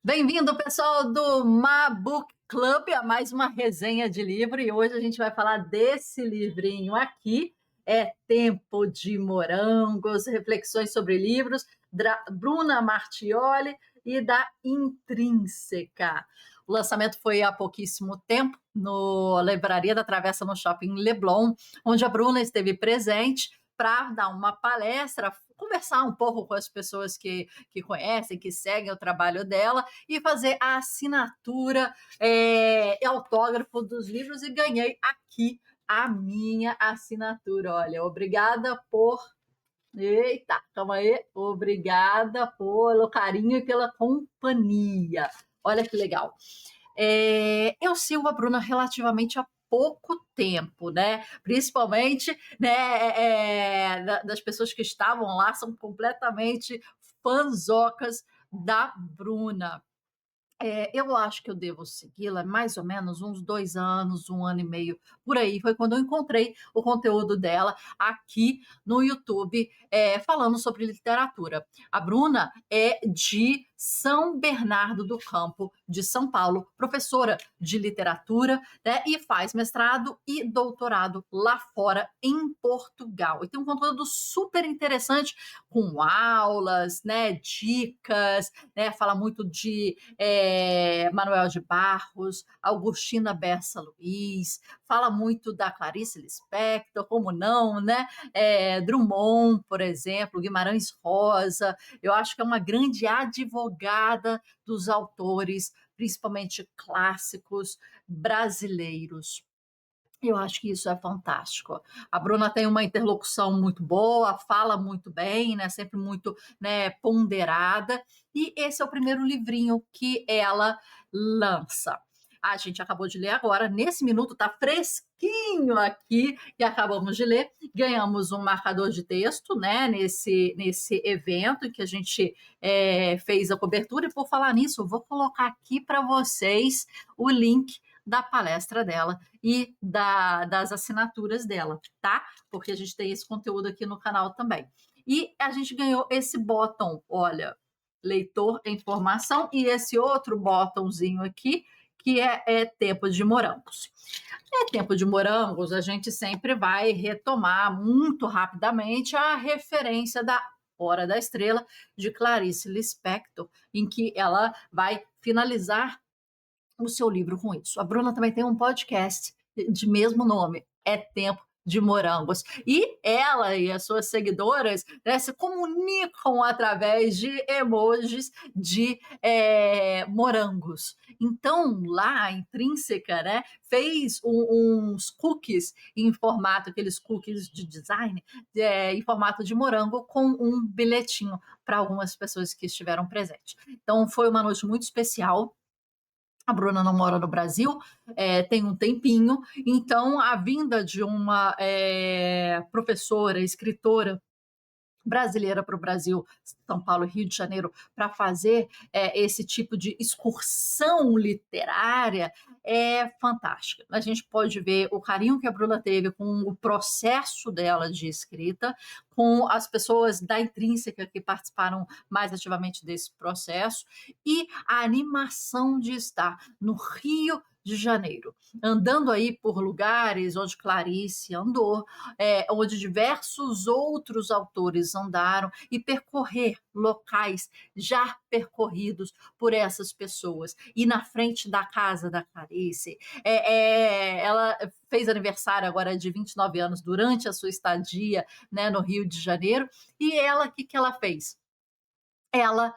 Bem-vindo, pessoal do Mabook Club, a mais uma resenha de livro. E hoje a gente vai falar desse livrinho aqui, É Tempo de Morangos, reflexões sobre livros, da Bruna Martioli e da Intrínseca. O lançamento foi há pouquíssimo tempo no Livraria da Travessa, no Shopping Leblon, onde a Bruna esteve presente para dar uma palestra, conversar um pouco com as pessoas que conhecem, que seguem o trabalho dela, e fazer a assinatura e autógrafo dos livros, e ganhei aqui a minha assinatura. Olha, obrigada por. Eita, calma aí. Obrigada pelo carinho e pela companhia. Olha que legal. Eu sigo a Bruna relativamente há pouco tempo, né? Principalmente, né, das pessoas que estavam lá, são completamente fanzocas da Bruna. Eu acho que eu devo segui-la mais ou menos uns 2 anos, 1 ano e meio, por aí. Foi quando eu encontrei o conteúdo dela aqui no YouTube, falando sobre literatura. A Bruna é de São Bernardo do Campo, de São Paulo, professora de literatura, né, e faz mestrado e doutorado lá fora, em Portugal. E tem um conteúdo super interessante, com aulas, né, dicas, né, fala muito de Manuel de Barros, Augustina Bessa Luiz, fala muito da Clarice Lispector, como não, né? Drummond, por exemplo, Guimarães Rosa. Eu acho que é uma grande advogada dos autores, principalmente clássicos brasileiros. Eu acho que isso é fantástico. A Bruna tem uma interlocução muito boa, fala muito bem, né? Sempre muito, né, ponderada. E esse é o primeiro livrinho que ela lança. A gente acabou de ler agora, nesse minuto, tá fresquinho aqui, e acabamos de ler. Ganhamos um marcador de texto, né, nesse evento em que a gente fez a cobertura. E por falar nisso, eu vou colocar aqui para vocês o link da palestra dela e das assinaturas dela, tá? Porque a gente tem esse conteúdo aqui no canal também. E a gente ganhou esse botão, olha, leitor em formação, e esse outro botãozinho aqui, que é Tempo de Morangos. Tempo de Morangos, a gente sempre vai retomar muito rapidamente a referência da Hora da Estrela, de Clarice Lispector, em que ela vai finalizar o seu livro com isso. A Bruna também tem um podcast de mesmo nome, É Tempo de Morangos. E ela e as suas seguidoras, né, se comunicam através de emojis de morangos. Então, lá, a Intrínseca, né, fez uns cookies em formato, aqueles cookies de design, em formato de morango, com um bilhetinho para algumas pessoas que estiveram presentes. Então, foi uma noite muito especial. A Bruna não mora no Brasil, tem um tempinho, então a vinda de uma professora, escritora brasileira para o Brasil, São Paulo, Rio de Janeiro, para fazer esse tipo de excursão literária é fantástica. A gente pode ver o carinho que a Bruna teve com o processo dela de escrita, com as pessoas da Intrínseca que participaram mais ativamente desse processo, e a animação de estar no Rio de Janeiro, andando aí por lugares onde Clarice andou, onde diversos outros autores andaram, e percorrer locais já percorridos por essas pessoas. E na frente da casa da Clarice, ela fez aniversário agora de 29 anos durante a sua estadia, né, no Rio de Janeiro, e ela, o que, que ela fez? Ela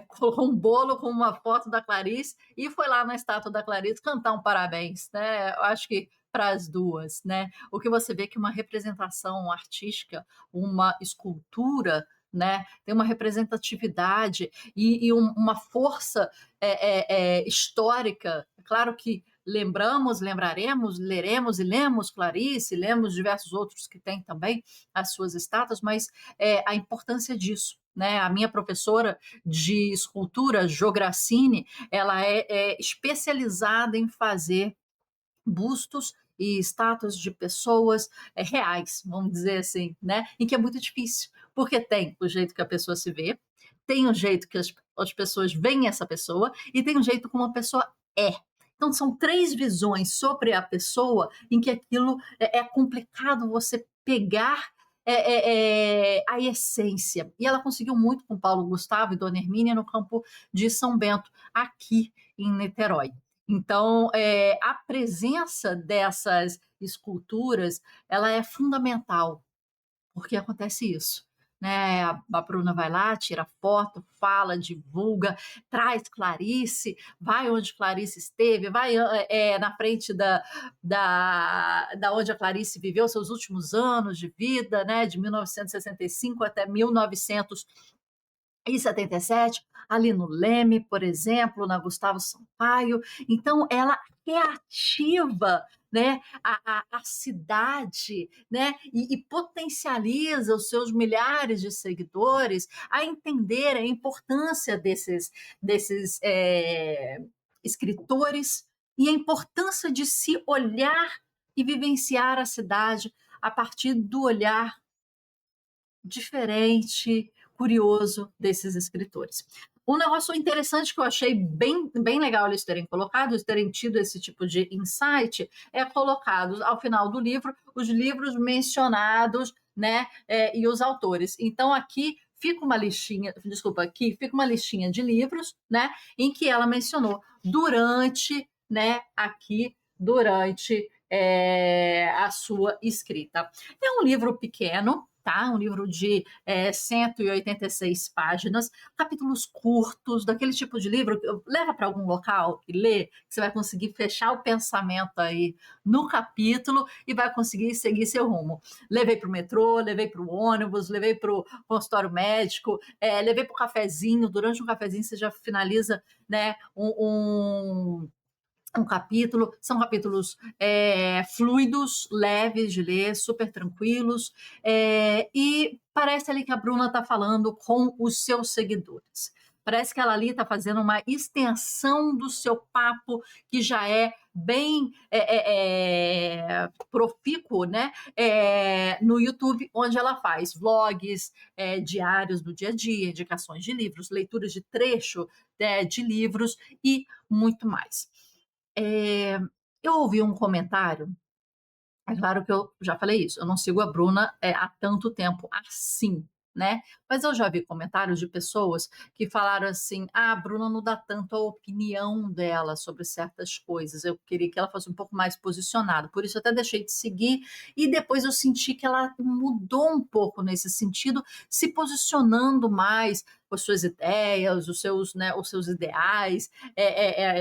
colocou um bolo com uma foto da Clarice e foi lá na estátua da Clarice cantar um parabéns, né? Eu acho que para as duas, né? O que você vê é que uma representação artística, uma escultura, né, tem uma representatividade e uma força histórica. Claro que lembramos, lembraremos, leremos e lemos Clarice, lemos diversos outros que têm também as suas estátuas, mas a importância disso, né? A minha professora de escultura, Jo Grassini, ela é especializada em fazer bustos e estátuas de pessoas reais, vamos dizer assim, né? Em que é muito difícil, porque tem o jeito que a pessoa se vê, tem o jeito que as pessoas veem essa pessoa e tem o jeito como a pessoa é. Então, são 3 visões sobre a pessoa em que aquilo é complicado você pegar a essência. E ela conseguiu muito com Paulo Gustavo e Dona Hermínia no campo de São Bento, aqui em Niterói. Então, a presença dessas esculturas, ela é fundamental, porque acontece isso, né? A Bruna vai lá, tira foto, fala, divulga, traz Clarice, vai onde Clarice esteve, vai na frente da onde a Clarice viveu seus últimos anos de vida, né? De 1965 até 1977, ali no Leme, por exemplo, na Gustavo Sampaio. Então, ela reativa, né, a cidade, né, e potencializa os seus milhares de seguidores a entender a importância desses escritores e a importância de se olhar e vivenciar a cidade a partir do olhar diferente, curioso desses escritores. Um negócio interessante que eu achei bem legal eles terem colocado, eles terem tido esse tipo de insight, é colocados ao final do livro os livros mencionados, né, e os autores. Então aqui fica uma listinha, desculpa, aqui fica uma listinha de livros, né, em que ela mencionou durante, né, aqui durante a sua escrita. É um livro pequeno, tá? Um livro de 186 páginas, capítulos curtos, daquele tipo de livro que leva para algum local e lê, que você vai conseguir fechar o pensamento aí no capítulo e vai conseguir seguir seu rumo. Levei para o metrô, levei para o ônibus, levei para o consultório médico, levei para o cafezinho. Durante um cafezinho você já finaliza, né, um capítulo, são capítulos fluidos, leves de ler, super tranquilos, e parece ali que a Bruna está falando com os seus seguidores. Parece que ela ali está fazendo uma extensão do seu papo, que já é bem profícuo, né? No YouTube, onde ela faz vlogs, diários do dia a dia, indicações de livros, leituras de trecho de livros e muito mais. Eu ouvi um comentário, é claro que eu já falei isso, eu não sigo a Bruna há tanto tempo assim, né? Mas eu já vi comentários de pessoas que falaram assim: ah, a Bruna não dá tanto a opinião dela sobre certas coisas. Eu queria que ela fosse um pouco mais posicionada, por isso eu até deixei de seguir, e depois eu senti que ela mudou um pouco nesse sentido, se posicionando mais com as suas ideias, né, os seus ideais,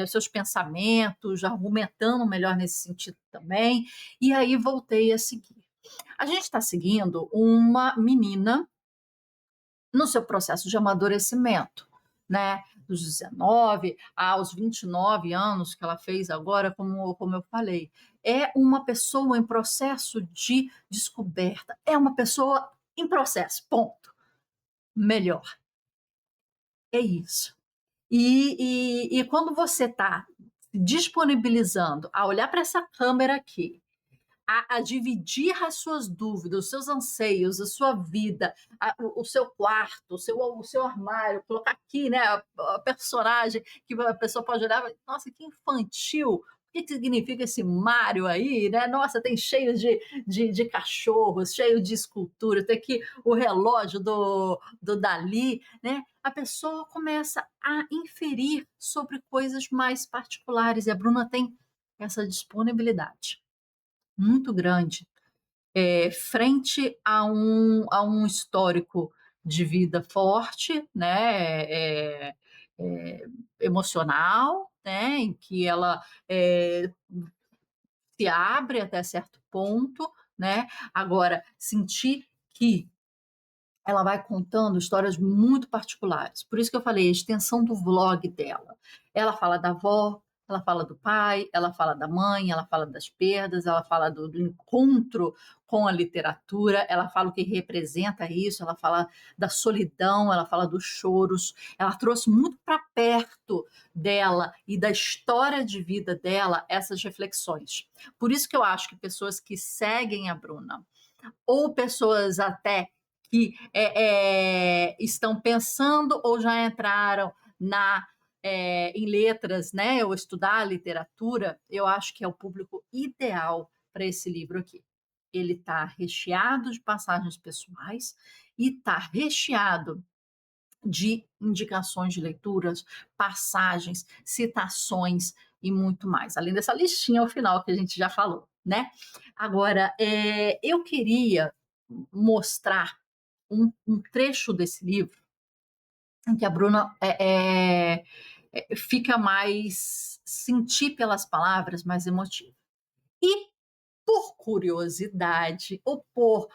os seus pensamentos, argumentando melhor nesse sentido também. E aí voltei a seguir. A gente está seguindo uma menina no seu processo de amadurecimento, né? Dos 19 aos 29 anos que ela fez agora, como eu falei. É uma pessoa em processo de descoberta, é uma pessoa em processo, ponto. Melhor. É isso. E quando você está disponibilizando a olhar para essa câmera aqui, a dividir as suas dúvidas, os seus anseios, a sua vida, o seu quarto, o seu armário, colocar aqui, né, a personagem que a pessoa pode olhar, nossa, que infantil. O que significa esse Mário aí, né? Nossa, tem cheio de cachorros, cheio de esculturas, tem aqui o relógio do Dali, né? A pessoa começa a inferir sobre coisas mais particulares, e a Bruna tem essa disponibilidade muito grande, frente a um histórico de vida forte, né, emocional, né, em que ela se abre até certo ponto, né. Agora, sentir que ela vai contando histórias muito particulares. Por isso que eu falei, a extensão do vlog dela. Ela fala da avó, ela fala do pai, ela fala da mãe, ela fala das perdas, ela fala do encontro com a literatura, ela fala o que representa isso, ela fala da solidão, ela fala dos choros. Ela trouxe muito para perto dela e da história de vida dela essas reflexões. Por isso que eu acho que pessoas que seguem a Bruna, ou pessoas até que estão pensando ou já entraram em letras, né, ou estudar literatura, eu acho que é o público ideal para esse livro aqui. Ele está recheado de passagens pessoais e está recheado de indicações de leituras, passagens, citações e muito mais, além dessa listinha ao final que a gente já falou, né? Agora, eu queria mostrar um trecho desse livro em que a Bruna fica mais sentir pelas palavras, mais emotiva. E por curiosidade ou por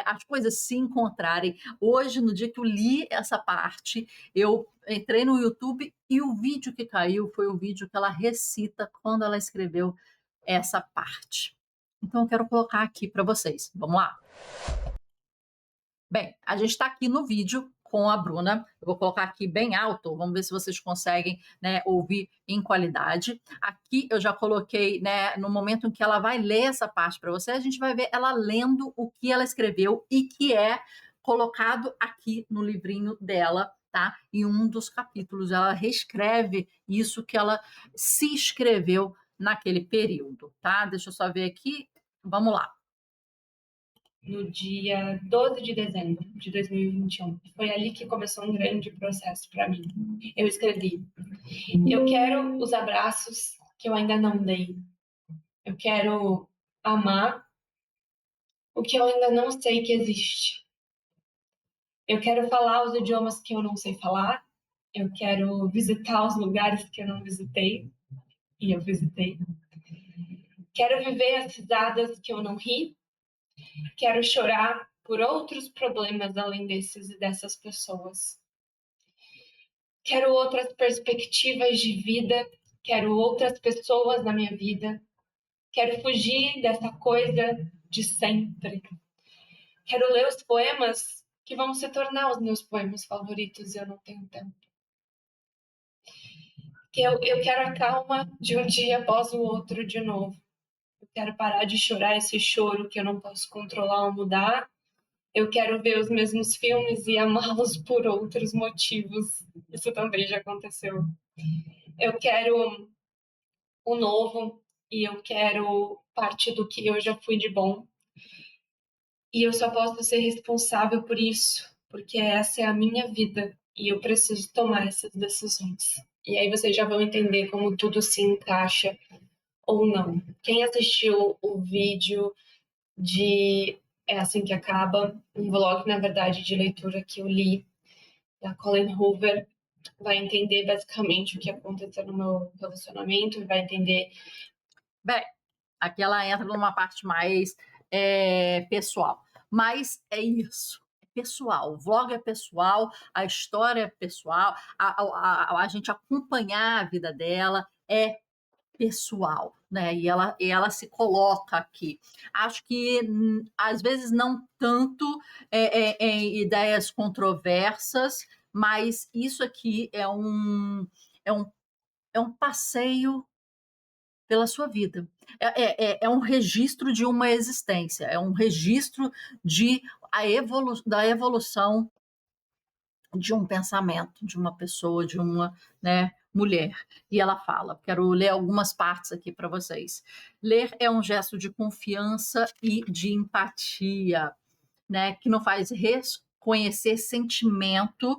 as coisas se encontrarem. Hoje, no dia que eu li essa parte, eu entrei no YouTube e o vídeo que caiu foi o vídeo que ela recita quando ela escreveu essa parte. Então, eu quero colocar aqui para vocês. Vamos lá? Bem, a gente está aqui no vídeo com a Bruna. Eu vou colocar aqui bem alto, vamos ver se vocês conseguem, né, ouvir em qualidade. Aqui eu já coloquei, né, no momento em que ela vai ler essa parte para você, a gente vai ver ela lendo o que ela escreveu e que é colocado aqui no livrinho dela, tá? Em um dos capítulos. Ela reescreve isso que ela se escreveu naquele período, tá? Deixa eu só ver aqui. Vamos lá. No dia 12 de dezembro de 2021. Foi ali que começou um grande processo para mim. Eu escrevi: eu quero os abraços que eu ainda não dei. Eu quero amar o que eu ainda não sei que existe. Eu quero falar os idiomas que eu não sei falar. Eu quero visitar os lugares que eu não visitei. E eu visitei. Quero viver as risadas que eu não ri. Quero chorar por outros problemas além desses e dessas pessoas. Quero outras perspectivas de vida, quero outras pessoas na minha vida. Quero fugir dessa coisa de sempre. Quero ler os poemas que vão se tornar os meus poemas favoritos e eu não tenho tempo. Eu quero a calma de um dia após o outro de novo. Eu quero parar de chorar esse choro que eu não posso controlar ou mudar. Eu quero ver os mesmos filmes e amá-los por outros motivos. Isso também já aconteceu. Eu quero o novo e eu quero parte do que eu já fui de bom. E eu só posso ser responsável por isso, porque essa é a minha vida e eu preciso tomar essas decisões. E aí vocês já vão entender como tudo se encaixa ou não. Quem assistiu o vídeo de É Assim Que Acaba, um vlog, na verdade, de leitura que eu li, da Colleen Hoover, vai entender basicamente o que aconteceu no meu relacionamento, vai entender. Bem, aqui ela entra numa parte mais pessoal, mas é isso. É pessoal, o vlog é pessoal, a história é pessoal, a gente acompanhar a vida dela é pessoal, né? E ela se coloca aqui. Acho que às vezes não tanto em ideias controversas, mas isso aqui é um, é um passeio pela sua vida. É um registro de uma existência, é um registro da evolução de um pensamento, de uma pessoa, de uma, né, mulher. E ela fala, quero ler algumas partes aqui para vocês. Ler é um gesto de confiança e de empatia, né, que nos faz reconhecer sentimentos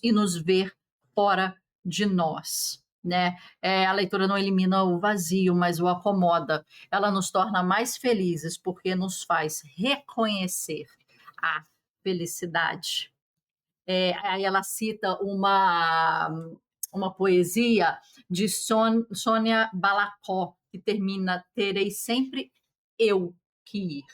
e nos ver fora de nós. Né? A leitura não elimina o vazio, mas o acomoda. Ela nos torna mais felizes porque nos faz reconhecer a felicidade. Aí ela cita uma poesia de Sônia Balacó, que termina: terei sempre eu que ir.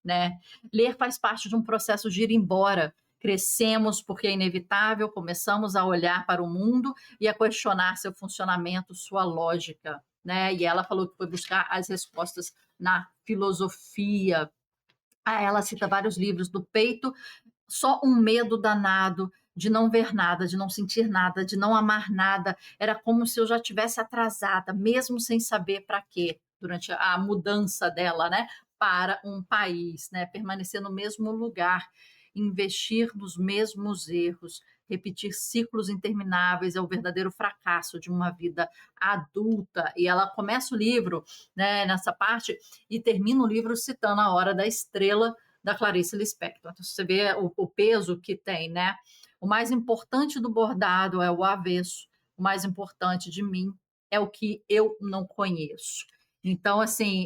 Né? Ler faz parte de um processo de ir embora. Crescemos porque é inevitável, começamos a olhar para o mundo e a questionar seu funcionamento, sua lógica. Né? E ela falou que foi buscar as respostas na filosofia. Ela cita vários livros do peito, só um medo danado de não ver nada, de não sentir nada, de não amar nada. Era como se eu já tivesse atrasada, mesmo sem saber para quê, durante a mudança dela, né, para um país, né, permanecer no mesmo lugar. investir nos mesmos erros, repetir ciclos intermináveis é o verdadeiro fracasso de uma vida adulta. E ela começa o livro, né, nessa parte e termina o livro citando A Hora da Estrela, da Clarice Lispector. Então, você vê o peso que tem, né? O mais importante do bordado é o avesso, o mais importante de mim é o que eu não conheço. Então, assim,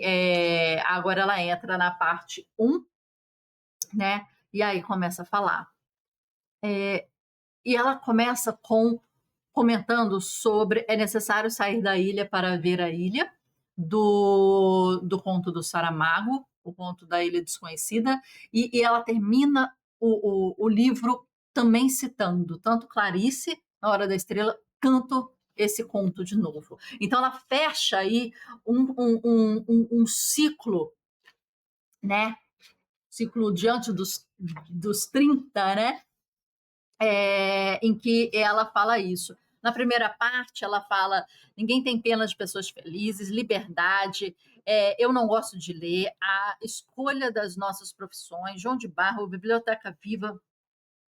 agora ela entra na parte 1, né? E aí começa a falar. E ela começa comentando sobre é necessário sair da ilha para ver a ilha, do conto do Saramago, o conto da Ilha Desconhecida, e ela termina o livro também citando tanto Clarice, A Hora da Estrela, quanto esse conto de novo. Então ela fecha aí um ciclo, né? Ciclo diante dos 30, né? Em que ela fala isso. Na primeira parte, ela fala: ninguém tem pena de pessoas felizes, liberdade, eu não gosto de ler, a escolha das nossas profissões, João de Barro, Biblioteca Viva,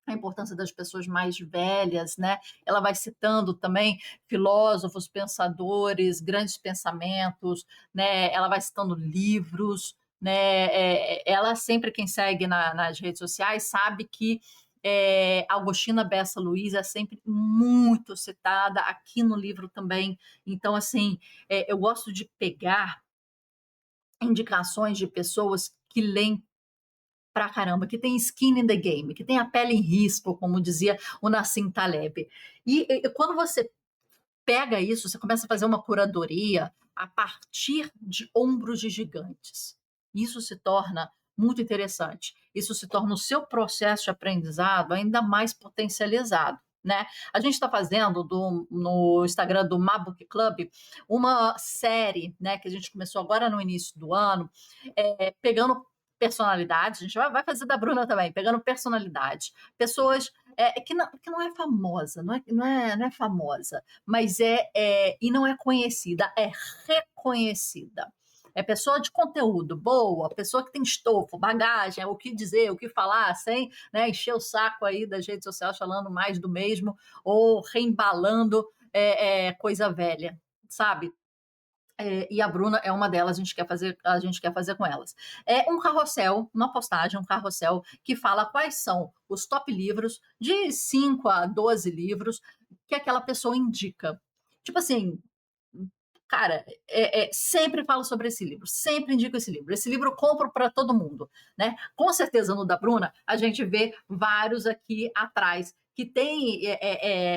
a importância das pessoas mais velhas, né? Ela vai citando também filósofos, pensadores, grandes pensamentos, né? Ela vai citando livros, né? Ela sempre, quem segue nas redes sociais, sabe que Agostina Bessa Luiz é sempre muito citada aqui no livro também. Então, assim, eu gosto de pegar indicações de pessoas que leem pra caramba, que tem skin in the game, que tem a pele em risco, como dizia o Nassim Taleb. E quando você pega isso, você começa a fazer uma curadoria a partir de ombros de gigantes. Isso se torna muito interessante. Isso se torna o seu processo de aprendizado ainda mais potencializado. Né? A gente está fazendo no Instagram do Mabook Club uma série, né, que a gente começou agora no início do ano, pegando personalidades, a gente vai fazer da Bruna também, pegando personalidades, pessoas que não é famosa, não é famosa, mas e não é conhecida, é reconhecida. É pessoa de conteúdo, boa, pessoa que tem estofo, bagagem, o que dizer, o que falar, sem, né, encher o saco aí das redes sociais falando mais do mesmo ou reembalando coisa velha, sabe? E a Bruna é uma delas, a gente quer fazer com elas. É um carrossel, uma postagem, um carrossel que fala quais são os top livros, de 5 a 12 livros, que aquela pessoa indica. Tipo assim, cara, sempre falo sobre esse livro, sempre indico esse livro. Esse livro eu compro para todo mundo, né? Com certeza no da Bruna, a gente vê vários aqui atrás que tem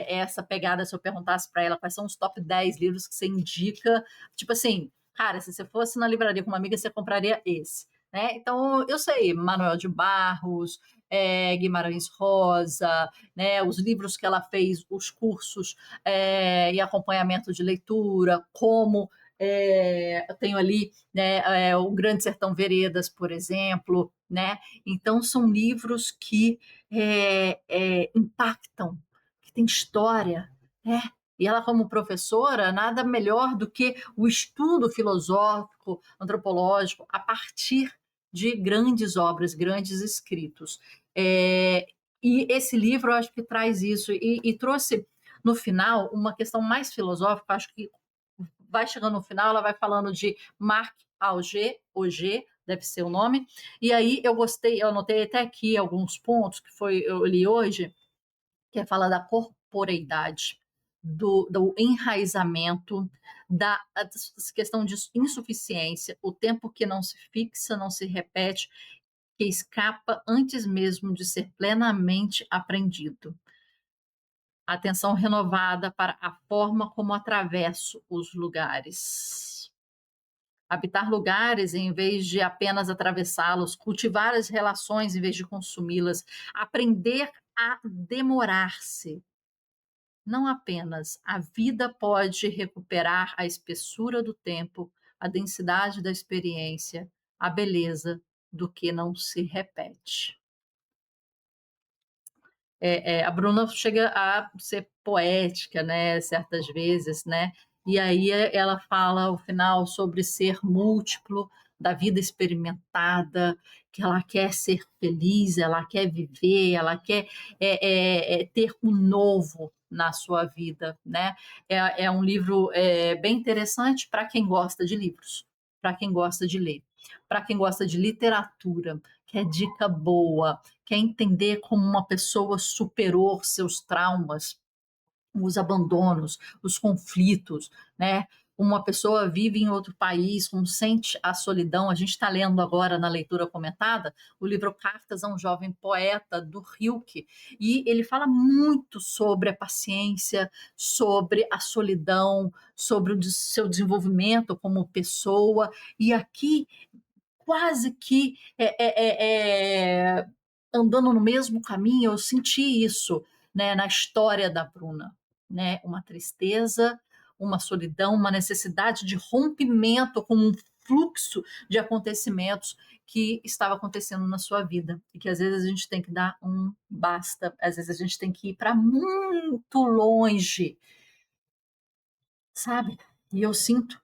essa pegada. Se eu perguntasse para ela quais são os top 10 livros que você indica, tipo assim, cara, se você fosse na livraria com uma amiga, você compraria esse. Né? Então, eu sei, Manuel de Barros, Guimarães Rosa, né, os livros que ela fez, os cursos e acompanhamento de leitura, como eu tenho ali, né, o Grande Sertão Veredas, por exemplo, né? Então são livros que impactam, que têm história, né? E ela, como professora, nada melhor do que o estudo filosófico, antropológico, a partir de grandes obras, grandes escritos. E esse livro, eu acho que traz isso, e trouxe no final uma questão mais filosófica. Acho que vai chegando no final, ela vai falando de Marc Augé, deve ser o nome, e aí eu gostei, eu anotei até aqui alguns pontos que eu li hoje, que é falar da corporeidade, do enraizamento, da questão de insuficiência, o tempo que não se fixa, não se repete, que escapa antes mesmo de ser plenamente aprendido. Atenção renovada para a forma como atravesso os lugares. Habitar lugares em vez de apenas atravessá-los, cultivar as relações em vez de consumi-las, aprender a demorar-se. Não apenas a vida pode recuperar a espessura do tempo, a densidade da experiência, a beleza do que não se repete. A Bruna chega a ser poética, né, certas vezes, né? E aí ela fala ao final sobre ser múltiplo, da vida experimentada, que ela quer ser feliz, ela quer viver, ela quer ter um novo na sua vida, né? É um livro bem interessante para quem gosta de livros, para quem gosta de ler, para quem gosta de literatura, quer dica boa, quer entender como uma pessoa superou seus traumas, os abandonos, os conflitos, né? Uma pessoa vive em outro país, como sente a solidão. A gente está lendo agora na leitura comentada o livro Cartas a um Jovem Poeta, do Rilke, e ele fala muito sobre a paciência, sobre a solidão, sobre o seu desenvolvimento como pessoa. E aqui quase que andando no mesmo caminho, eu senti isso, né, na história da Bruna, né, uma tristeza, uma solidão, uma necessidade de rompimento com um fluxo de acontecimentos que estava acontecendo na sua vida e que às vezes a gente tem que dar um basta, às vezes a gente tem que ir para muito longe, sabe? E eu sinto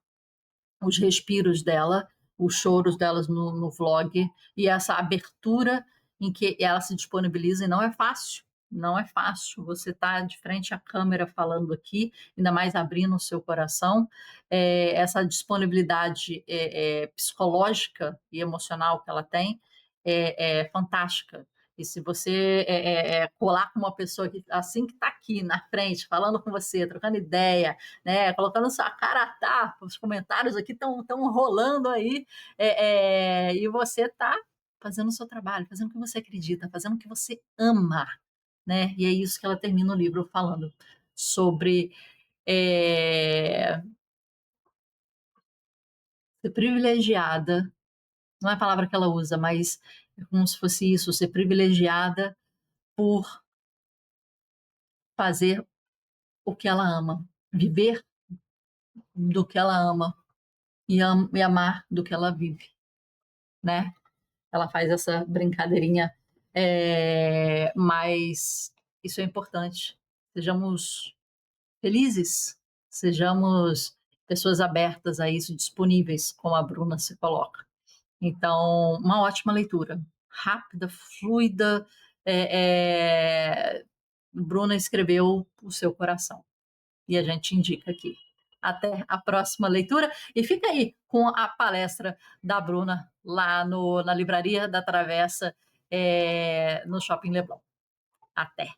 os respiros dela, os choros delas no vlog e essa abertura em que ela se disponibiliza, e não é fácil. Não é fácil você estar de frente à câmera falando aqui, ainda mais abrindo o seu coração. Essa disponibilidade psicológica e emocional que ela tem é fantástica. E se você colar com uma pessoa que, assim que está aqui na frente, falando com você, trocando ideia, né, colocando sua cara a tapa, os comentários aqui estão rolando aí, e você está fazendo o seu trabalho, fazendo o que você acredita, fazendo o que você ama, né? E é isso que ela termina o livro falando sobre ser privilegiada, não é a palavra que ela usa, mas é como se fosse isso, ser privilegiada por fazer o que ela ama, viver do que ela ama e amar do que ela vive, né? Ela faz essa brincadeirinha, mas isso é importante. Sejamos felizes, sejamos pessoas abertas a isso, disponíveis, como a Bruna se coloca. Então, uma ótima leitura, rápida, fluida. Bruna escreveu o seu coração e a gente indica aqui. Até a próxima leitura e fica aí com a palestra da Bruna lá na Livraria da Travessa, no Shopping Leblon. Até!